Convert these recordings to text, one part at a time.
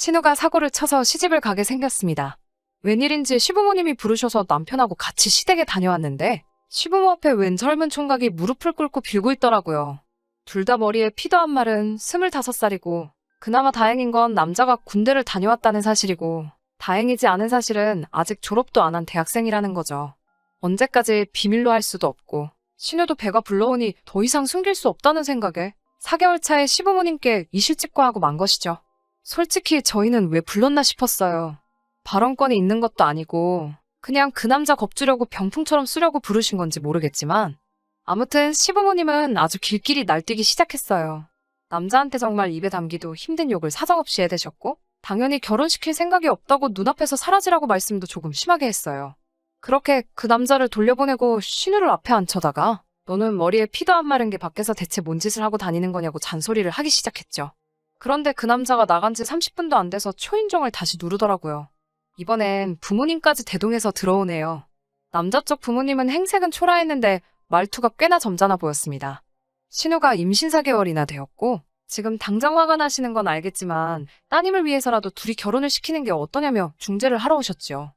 신우가 사고를 쳐서 시집을 가게 생겼습니다. 웬일인지 시부모님이 부르셔서 남편하고 같이 시댁에 다녀왔는데 시부모 앞에 웬 젊은 총각이 무릎을 꿇고 빌고 있더라고요. 둘 다 머리에 피도 안 마른 25살이고 그나마 다행인 건 남자가 군대를 다녀왔다는 사실이고 다행이지 않은 사실은 아직 졸업도 안 한 대학생이라는 거죠. 언제까지 비밀로 할 수도 없고 신우도 배가 불러오니 더 이상 숨길 수 없다는 생각에 4개월 차에 시부모님께 이실직고하고 만 것이죠. 솔직히 저희는 왜 불렀나 싶었어요. 발언권이 있는 것도 아니고 그냥 그 남자 겁주려고 병풍처럼 쓰려고 부르신 건지 모르겠지만 아무튼 시부모님은 아주 길길이 날뛰기 시작했어요. 남자한테 정말 입에 담기도 힘든 욕을 사정없이 해대셨고 당연히 결혼시킬 생각이 없다고 눈앞에서 사라지라고 말씀도 조금 심하게 했어요. 그렇게 그 남자를 돌려보내고 신우를 앞에 앉혀다가 너는 머리에 피도 안 마른 게 밖에서 대체 뭔 짓을 하고 다니는 거냐고 잔소리를 하기 시작했죠. 그런데 그 남자가 나간 지 30분도 안 돼서 초인종을 다시 누르더라고요. 이번엔 부모님까지 대동해서 들어오네요. 남자 쪽 부모님은 행색은 초라했는데 말투가 꽤나 점잖아 보였습니다. 신우가 임신 4개월이나 되었고 지금 당장 화가 나시는 건 알겠지만 따님을 위해서라도 둘이 결혼을 시키는 게 어떠냐며 중재를 하러 오셨지요.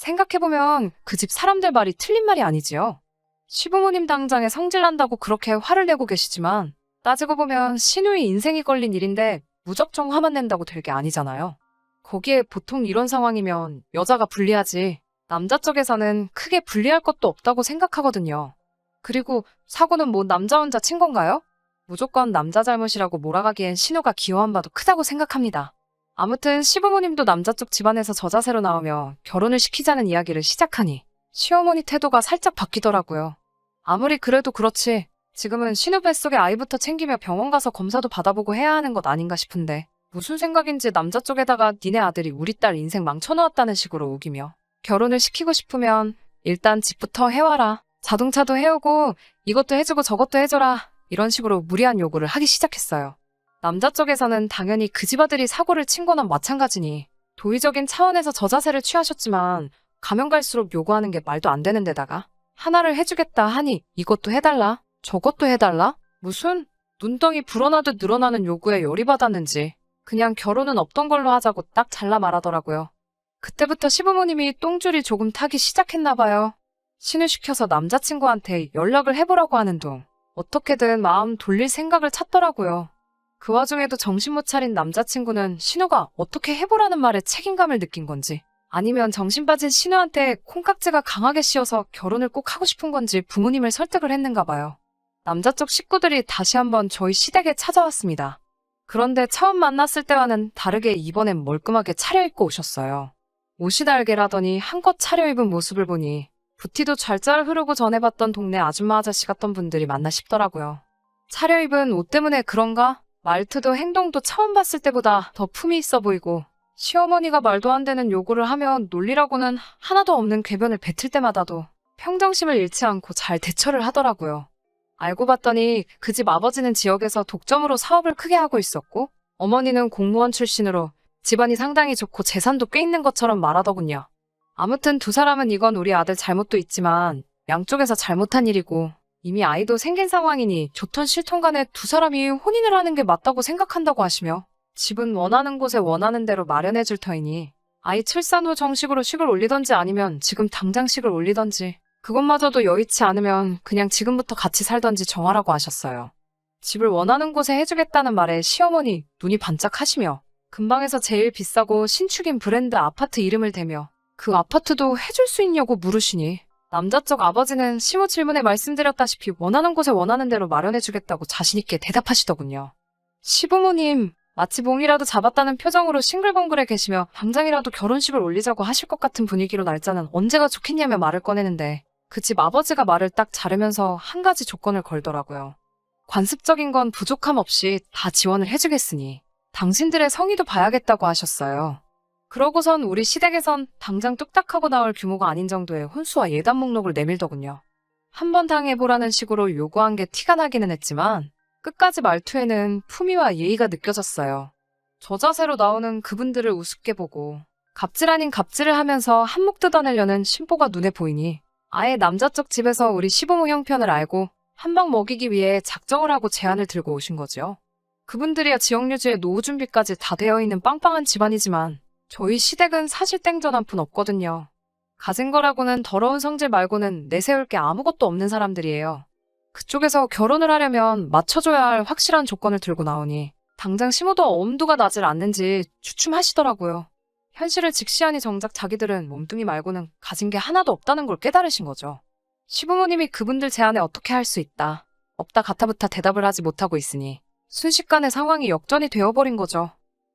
생각해보면 그 집 사람들 말이 틀린 말이 아니지요. 시부모님 당장에 성질난다고 그렇게 화를 내고 계시지만 따지고 보면 신우의 인생이 걸린 일인데 무작정 화만 낸다고 될 게 아니잖아요. 거기에 보통 이런 상황이면 여자가 불리하지 남자 쪽에서는 크게 불리할 것도 없다고 생각하거든요. 그리고 사고는 뭐 남자 혼자 친 건가요? 무조건 남자 잘못이라고 몰아가기엔 신우가 기여한 바도 크다고 생각합니다. 아무튼 시부모님도 남자 쪽 집안에서 저 자세로 나오며 결혼을 시키자는 이야기를 시작하니 시어머니 태도가 살짝 바뀌더라고요. 아무리 그래도 그렇지 지금은 신우 뱃속에 아이부터 챙기며 병원 가서 검사도 받아보고 해야 하는 것 아닌가 싶은데 무슨 생각인지 남자 쪽에다가 니네 아들이 우리 딸 인생 망쳐놓았다는 식으로 우기며 결혼을 시키고 싶으면 일단 집부터 해와라. 자동차도 해오고 이것도 해주고 저것도 해줘라. 이런 식으로 무리한 요구를 하기 시작했어요. 남자 쪽에서는 당연히 그 집 아들이 사고를 친 거나 마찬가지니 도의적인 차원에서 저 자세를 취하셨지만 가면 갈수록 요구하는 게 말도 안 되는 데다가 하나를 해주겠다 하니 이것도 해달라 저것도 해달라 무슨 눈덩이 불어나듯 늘어나는 요구에 열이 받았는지 그냥 결혼은 없던 걸로 하자고 딱 잘라 말하더라고요. 그때부터 시부모님이 똥줄이 조금 타기 시작했나 봐요. 신우시켜서 남자친구한테 연락을 해보라고 하는 둥 어떻게든 마음 돌릴 생각을 찾더라고요. 그 와중에도 정신 못 차린 남자친구는 신우가 어떻게 해보라는 말에 책임감을 느낀 건지 아니면 정신 빠진 신우한테 콩깍지가 강하게 씌어서 결혼을 꼭 하고 싶은 건지 부모님을 설득을 했는가 봐요. 남자 쪽 식구들이 다시 한번 저희 시댁에 찾아왔습니다. 그런데 처음 만났을 때와는 다르게 이번엔 멀끔하게 차려입고 오셨어요. 옷이 달개라더니 한껏 차려입은 모습을 보니 부티도 잘잘 흐르고 전에 봤던 동네 아줌마 아저씨 같던 분들이 맞나 싶더라고요. 차려입은 옷 때문에 그런가? 말투도 행동도 처음 봤을 때보다 더 품이 있어 보이고 시어머니가 말도 안 되는 요구를 하면 논리라고는 하나도 없는 궤변을 뱉을 때마다도 평정심을 잃지 않고 잘 대처를 하더라고요. 알고 봤더니 그 집 아버지는 지역에서 독점으로 사업을 크게 하고 있었고 어머니는 공무원 출신으로 집안이 상당히 좋고 재산도 꽤 있는 것처럼 말하더군요. 아무튼 두 사람은 이건 우리 아들 잘못도 있지만 양쪽에서 잘못한 일이고 이미 아이도 생긴 상황이니 좋던 싫던 간에 두 사람이 혼인을 하는 게 맞다고 생각한다고 하시며 집은 원하는 곳에 원하는 대로 마련해 줄 터이니 아이 출산 후 정식으로 식을 올리던지 아니면 지금 당장 식을 올리던지 그것마저도 여의치 않으면 그냥 지금부터 같이 살던지 정하라고 하셨어요. 집을 원하는 곳에 해주겠다는 말에 시어머니 눈이 반짝하시며 근방에서 제일 비싸고 신축인 브랜드 아파트 이름을 대며 그 아파트도 해줄 수 있냐고 물으시니 남자 쪽 아버지는 시모 질문에 말씀드렸다시피 원하는 곳에 원하는 대로 마련해주겠다고 자신있게 대답하시더군요. 시부모님 마치 봉이라도 잡았다는 표정으로 싱글벙글해 계시며 당장이라도 결혼식을 올리자고 하실 것 같은 분위기로 날짜는 언제가 좋겠냐며 말을 꺼내는데 그 집 아버지가 말을 딱 자르면서 한 가지 조건을 걸더라고요. 관습적인 건 부족함 없이 다 지원을 해주겠으니 당신들의 성의도 봐야겠다고 하셨어요. 그러고선 우리 시댁에선 당장 뚝딱하고 나올 규모가 아닌 정도의 혼수와 예단 목록을 내밀더군요. 한번 당해보라는 식으로 요구한 게 티가 나기는 했지만 끝까지 말투에는 품위와 예의가 느껴졌어요. 저 자세로 나오는 그분들을 우습게 보고 갑질 아닌 갑질을 하면서 한몫 뜯어내려는 심보가 눈에 보이니 아예 남자 쪽 집에서 우리 시부모 형편을 알고 한 방 먹이기 위해 작정을 하고 제안을 들고 오신 거죠. 그분들이야 지역 유지에 노후 준비까지 다 되어 있는 빵빵한 집안이지만 저희 시댁은 사실 땡전 한 푼 없거든요. 가진 거라고는 더러운 성질 말고는 내세울 게 아무것도 없는 사람들이에요. 그쪽에서 결혼을 하려면 맞춰줘야 할 확실한 조건을 들고 나오니 당장 시모도 엄두가 나질 않는지 주춤하시더라고요. 현실을 직시하니 정작 자기들은 몸뚱이 말고는 가진 게 하나도 없다는 걸 깨달으신 거죠. 시부모님이 그분들 제안에 어떻게 할 수 있다, 없다 가타부타 대답을 하지 못하고 있으니 순식간에 상황이 역전이 되어버린 거죠.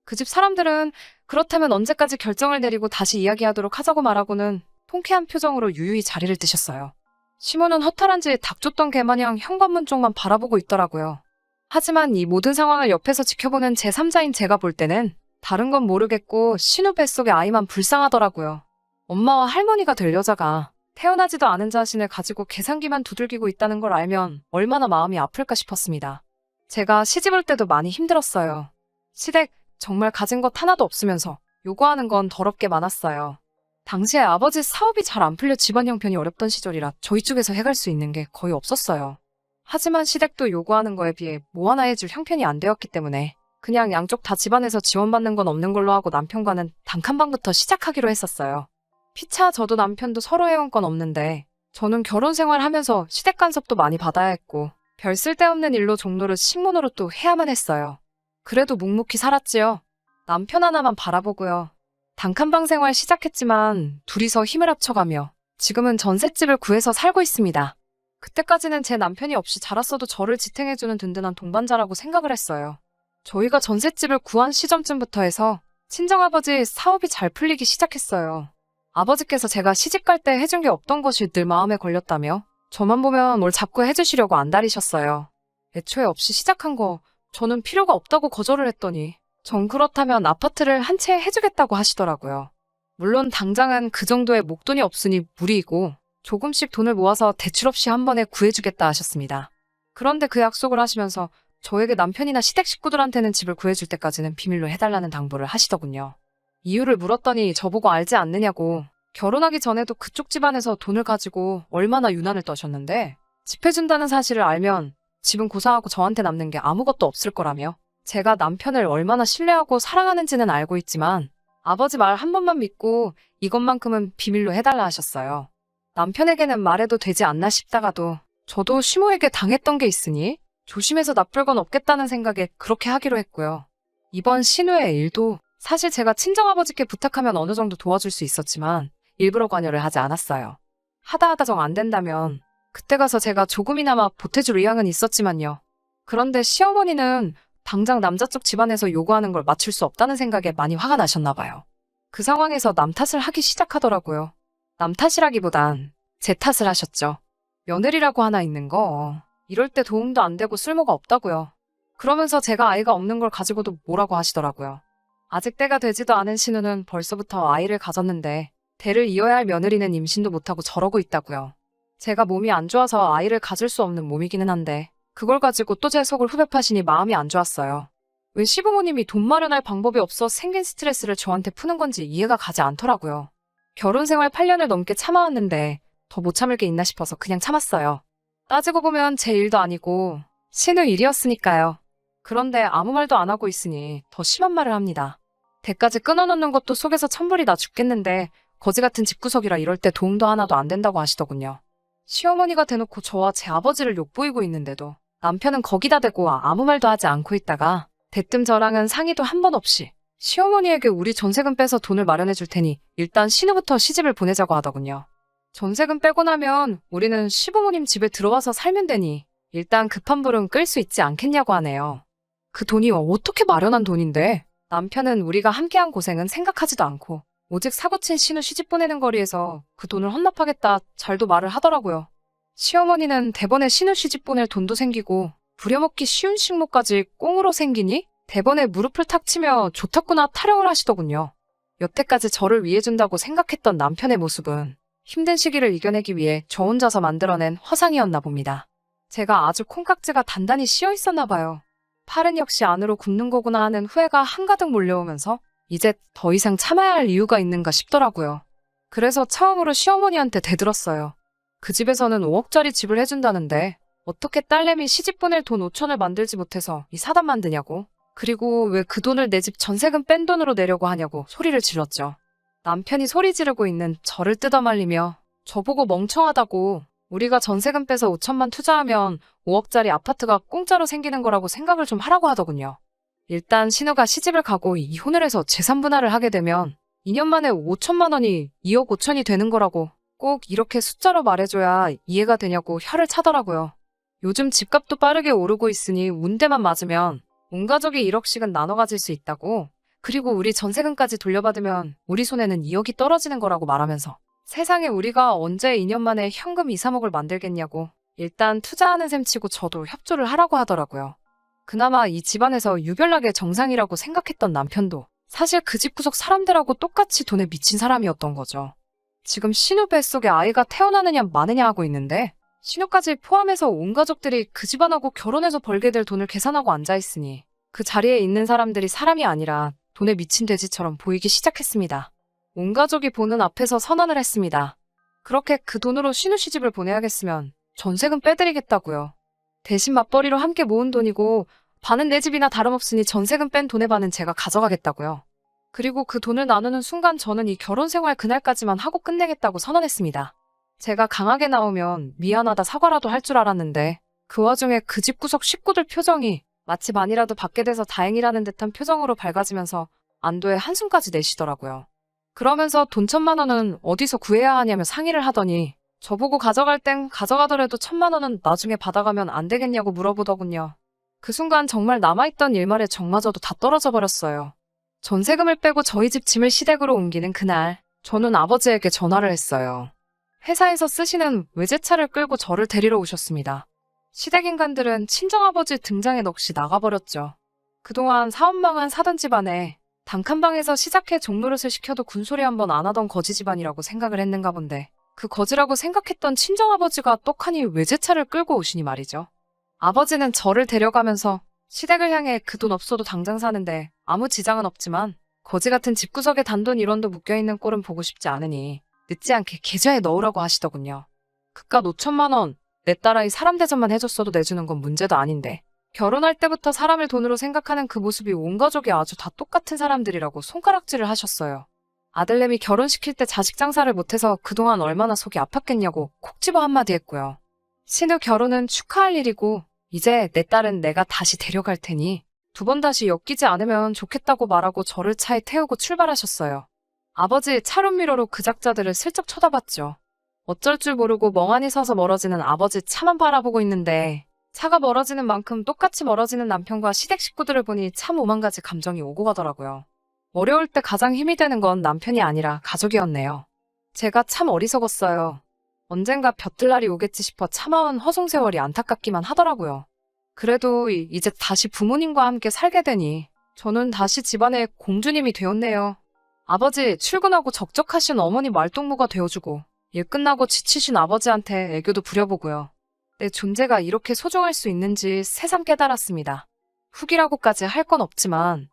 그 집 사람들은 그렇다면 언제까지 결정을 내리고 다시 이야기하도록 하자고 말하고는 통쾌한 표정으로 유유히 자리를 뜨셨어요. 시모는 허탈한지 닥쳤던 개마냥 현관문 쪽만 바라보고 있더라고요. 하지만 이 모든 상황을 옆에서 지켜보는 제3자인 제가 볼 때는 다른 건 모르겠고 신우 뱃속의 아이만 불쌍하더라고요. 엄마와 할머니가 될 여자가 태어나지도 않은 자신을 가지고 계산기만 두들기고 있다는 걸 알면 얼마나 마음이 아플까 싶었습니다. 제가 시집 올 때도 많이 힘들었어요. 시댁 정말 가진 것 하나도 없으면서 요구하는 건 더럽게 많았어요. 당시에 아버지 사업이 잘 안 풀려 집안 형편이 어렵던 시절이라 저희 쪽에서 해갈 수 있는 게 거의 없었어요. 하지만 시댁도 요구하는 거에 비해 뭐 하나 해줄 형편이 안 되었기 때문에 그냥 양쪽 다 집안에서 지원받는 건 없는 걸로 하고 남편과는 단칸방부터 시작하기로 했었어요. 피차 저도 남편도 서로 해온 건 없는데 저는 결혼 생활하면서 시댁 간섭도 많이 받아야 했고 별 쓸데없는 일로 종로를 식모노릇도 해야만 했어요. 그래도 묵묵히 살았지요. 남편 하나만 바라보고요. 단칸방 생활 시작했지만 둘이서 힘을 합쳐가며 지금은 전셋집을 구해서 살고 있습니다. 그때까지는 제 남편이 없이 자랐어도 저를 지탱해주는 든든한 동반자라고 생각을 했어요. 저희가 전셋집을 구한 시점쯤부터 해서 친정아버지 사업이 잘 풀리기 시작했어요. 아버지께서 제가 시집갈 때 해준 게 없던 것이 늘 마음에 걸렸다며 저만 보면 뭘 자꾸 해주시려고 안달이셨어요. 애초에 없이 시작한 거 저는 필요가 없다고 거절을 했더니 전 그렇다면 아파트를 한 채 해주겠다고 하시더라고요. 물론 당장은 그 정도의 목돈이 없으니 무리이고 조금씩 돈을 모아서 대출 없이 한 번에 구해주겠다 하셨습니다. 그런데 그 약속을 하시면서 저에게 남편이나 시댁 식구들한테는 집을 구해줄 때까지는 비밀로 해달라는 당부를 하시더군요. 이유를 물었더니 저보고 알지 않느냐고 결혼하기 전에도 그쪽 집안에서 돈을 가지고 얼마나 유난을 떠셨는데 집 해준다는 사실을 알면 집은 고사하고 저한테 남는 게 아무것도 없을 거라며 제가 남편을 얼마나 신뢰하고 사랑하는지는 알고 있지만 아버지 말 한 번만 믿고 이것만큼은 비밀로 해달라 하셨어요. 남편에게는 말해도 되지 않나 싶다가도 저도 시모에게 당했던 게 있으니 조심해서 나쁠 건 없겠다는 생각에 그렇게 하기로 했고요. 이번 신우의 일도 사실 제가 친정아버지께 부탁하면 어느 정도 도와줄 수 있었지만 일부러 관여를 하지 않았어요. 하다 정 안 된다면 그때 가서 제가 조금이나마 보태줄 의향은 있었지만요. 그런데 시어머니는 당장 남자 쪽 집안에서 요구하는 걸 맞출 수 없다는 생각에 많이 화가 나셨나 봐요. 그 상황에서 남 탓을 하기 시작하더라고요. 남 탓이라기보단 제 탓을 하셨죠. 며느리라고 하나 있는 거 이럴 때 도움도 안 되고 쓸모가 없다고요. 그러면서 제가 아이가 없는 걸 가지고도 뭐라고 하시더라고요. 아직 때가 되지도 않은 신우는 벌써부터 아이를 가졌는데 대를 이어야 할 며느리는 임신도 못하고 저러고 있다고요. 제가 몸이 안 좋아서 아이를 가질 수 없는 몸이기는 한데 그걸 가지고 또 제 속을 후벼 파시니 마음이 안 좋았어요. 왜 시부모님이 돈 마련할 방법이 없어 생긴 스트레스를 저한테 푸는 건지 이해가 가지 않더라고요. 결혼 생활 8년을 넘게 참아왔는데 더 못 참을 게 있나 싶어서 그냥 참았어요. 따지고 보면 제 일도 아니고 신우 일이었으니까요. 그런데 아무 말도 안 하고 있으니 더 심한 말을 합니다. 대까지 끊어놓는 것도 속에서 천불이 나 죽겠는데 거지 같은 집구석이라 이럴 때 도움도 하나도 안 된다고 하시더군요. 시어머니가 대놓고 저와 제 아버지를 욕보이고 있는데도 남편은 거기다 대고 아무 말도 하지 않고 있다가 대뜸 저랑은 상의도 한 번 없이 시어머니에게 우리 전세금 빼서 돈을 마련해 줄 테니 일단 신우부터 시집을 보내자고 하더군요. 전세금 빼고 나면 우리는 시부모님 집에 들어와서 살면 되니 일단 급한 불은 끌 수 있지 않겠냐고 하네요. 그 돈이 어떻게 마련한 돈인데 남편은 우리가 함께한 고생은 생각하지도 않고 오직 사고친 신우 시집 보내는 거리에서 그 돈을 헌납하겠다 잘도 말을 하더라고요. 시어머니는 대번에 신우 시집 보낼 돈도 생기고 부려먹기 쉬운 식모까지 꽁으로 생기니 대번에 무릎을 탁 치며 좋다구나 타령을 하시더군요. 여태까지 저를 위해준다고 생각했던 남편의 모습은 힘든 시기를 이겨내기 위해 저 혼자서 만들어낸 허상이었나 봅니다. 제가 아주 콩깍지가 단단히 씌어 있었나 봐요. 팔은 역시 안으로 굽는 거구나 하는 후회가 한가득 몰려오면서 이제 더 이상 참아야 할 이유가 있는가 싶더라고요. 그래서 처음으로 시어머니한테 대들었어요. 그 집에서는 5억짜리 집을 해준다는데 어떻게 딸내미 시집 보낼 돈 5천을 만들지 못해서 이 사단 만드냐고. 그리고 왜 그 돈을 내 집 전세금 뺀 돈으로 내려고 하냐고 소리를 질렀죠. 남편이 소리 지르고 있는 저를 뜯어말리며 저보고 멍청하다고, 우리가 전세금 빼서 5천만 투자하면 5억짜리 아파트가 공짜로 생기는 거라고 생각을 좀 하라고 하더군요. 일단 신우가 시집을 가고 이혼을 해서 재산 분할을 하게 되면 2년 만에 5천만 원이 2억 5천이 되는 거라고 꼭 이렇게 숫자로 말해줘야 이해가 되냐고 혀를 차더라고요. 요즘 집값도 빠르게 오르고 있으니 운대만 맞으면 온 가족이 1억씩은 나눠 가질 수 있다고, 그리고 우리 전세금까지 돌려받으면 우리 손에는 2억이 떨어지는 거라고 말하면서 세상에 우리가 언제 2년 만에 현금 2, 3억을 만들겠냐고 일단 투자하는 셈 치고 저도 협조를 하라고 하더라고요. 그나마 이 집안에서 유별나게 정상이라고 생각했던 남편도 사실 그 집 구석 사람들하고 똑같이 돈에 미친 사람이었던 거죠. 지금 신우 뱃속에 아이가 태어나느냐 마느냐 하고 있는데 신우까지 포함해서 온 가족들이 그 집안하고 결혼해서 벌게 될 돈을 계산하고 앉아있으니 그 자리에 있는 사람들이 사람이 아니라 돈에 미친 돼지처럼 보이기 시작했습니다. 온 가족이 보는 앞에서 선언을 했습니다. 그렇게 그 돈으로 신우 시집을 보내야겠으면 전세금 빼드리겠다고요. 대신 맞벌이로 함께 모은 돈이고 반은 내 집이나 다름없으니 전세금 뺀 돈의 반은 제가 가져가겠다고요. 그리고 그 돈을 나누는 순간 저는 이 결혼 생활 그날까지만 하고 끝내겠다고 선언했습니다. 제가 강하게 나오면 미안하다 사과라도 할 줄 알았는데 그 와중에 그 집 구석 식구들 표정이 마치 반이라도 받게 돼서 다행이라는 듯한 표정으로 밝아지면서 안도의 한숨까지 내쉬더라고요. 그러면서 돈 1,000만 원은 어디서 구해야 하냐며 상의를 하더니 저보고 가져갈 땐 가져가더라도 1,000만 원은 나중에 받아가면 안 되겠냐고 물어보더군요. 그 순간 정말 남아있던 일말의 정마저도 다 떨어져 버렸어요. 전세금을 빼고 저희 집 짐을 시댁으로 옮기는 그날, 저는 아버지에게 전화를 했어요. 회사에서 쓰시는 외제차를 끌고 저를 데리러 오셨습니다. 시댁 인간들은 친정아버지 등장에 넋이 나가버렸죠. 그동안 사업망한 사돈 집안에 단칸방에서 시작해 종노릇을 시켜도 군소리 한 번 안 하던 거지 집안이라고 생각을 했는가 본데 그 거지라고 생각했던 친정아버지가 떡하니 외제차를 끌고 오시니 말이죠. 아버지는 저를 데려가면서 시댁을 향해 그 돈 없어도 당장 사는데 아무 지장은 없지만 거지 같은 집구석에 단돈 1원도 묶여있는 꼴은 보고 싶지 않으니 늦지 않게 계좌에 넣으라고 하시더군요. 그깟 5천만 원, 내 딸아이 사람 대접만 해줬어도 내주는 건 문제도 아닌데 결혼할 때부터 사람을 돈으로 생각하는 그 모습이 온 가족이 아주 다 똑같은 사람들이라고 손가락질을 하셨어요. 아들내미 결혼시킬 때 자식 장사를 못해서 그동안 얼마나 속이 아팠겠냐고 콕 집어 한마디 했고요. 신우 결혼은 축하할 일이고 이제 내 딸은 내가 다시 데려갈 테니 2번 다시 엮이지 않으면 좋겠다고 말하고 저를 차에 태우고 출발하셨어요. 아버지 차룸미러로 그 작자들을 슬쩍 쳐다봤죠. 어쩔 줄 모르고 멍하니 서서 멀어지는 아버지 차만 바라보고 있는데 차가 멀어지는 만큼 똑같이 멀어지는 남편과 시댁 식구들을 보니 참 오만 가지 감정이 오고 가더라고요. 어려울 때 가장 힘이 되는 건 남편이 아니라 가족이었네요. 제가 참 어리석었어요. 언젠가 볕들 날이 오겠지 싶어 참아온 허송세월이 안타깝기만 하더라고요. 그래도 이제 다시 부모님과 함께 살게 되니 저는 다시 집안의 공주님이 되었네요. 아버지 출근하고 적적하신 어머니 말동무가 되어주고 일 끝나고 지치신 아버지한테 애교도 부려보고요. 내 존재가 이렇게 소중할 수 있는지 새삼 깨달았습니다. 후기라고까지 할 건 없지만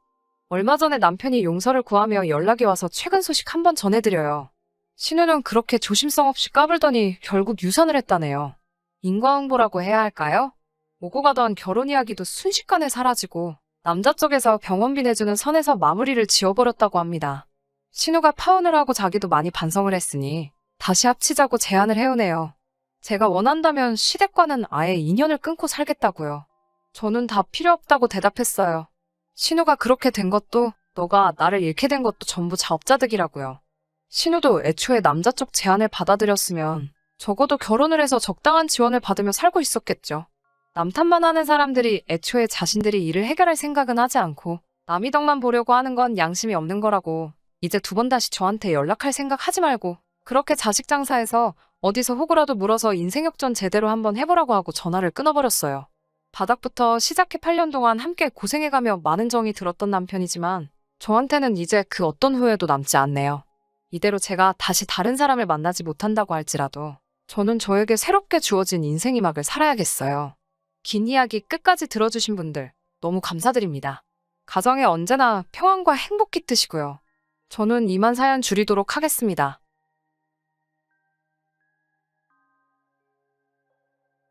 얼마 전에 남편이 용서를 구하며 연락이 와서 최근 소식 한번 전해드려요. 신우는 그렇게 조심성 없이 까불더니 결국 유산을 했다네요. 인과응보라고 해야 할까요? 오고 가던 결혼 이야기도 순식간에 사라지고 남자 쪽에서 병원비 내주는 선에서 마무리를 지어버렸다고 합니다. 신우가 파혼을 하고 자기도 많이 반성을 했으니 다시 합치자고 제안을 해오네요. 제가 원한다면 시댁과는 아예 인연을 끊고 살겠다고요. 저는 다 필요 없다고 대답했어요. 신우가 그렇게 된 것도 너가 나를 잃게 된 것도 전부 자업자득이라고요. 신우도 애초에 남자 쪽 제안을 받아들였으면 적어도 결혼을 해서 적당한 지원을 받으며 살고 있었겠죠. 남 탓만 하는 사람들이 애초에 자신들이 일을 해결할 생각은 하지 않고 남이 덕만 보려고 하는 건 양심이 없는 거라고 이제 2번 다시 저한테 연락할 생각 하지 말고 그렇게 자식 장사해서 어디서 호구라도 물어서 인생 역전 제대로 한번 해보라고 하고 전화를 끊어버렸어요. 바닥부터 시작해 8년 동안 함께 고생해가며 많은 정이 들었던 남편이지만 저한테는 이제 그 어떤 후회도 남지 않네요. 이대로 제가 다시 다른 사람을 만나지 못한다고 할지라도 저는 저에게 새롭게 주어진 인생의 막을 살아야겠어요. 긴 이야기 끝까지 들어주신 분들 너무 감사드립니다. 가정에 언제나 평안과 행복 깃드시고요. 저는 이만 사연 줄이도록 하겠습니다.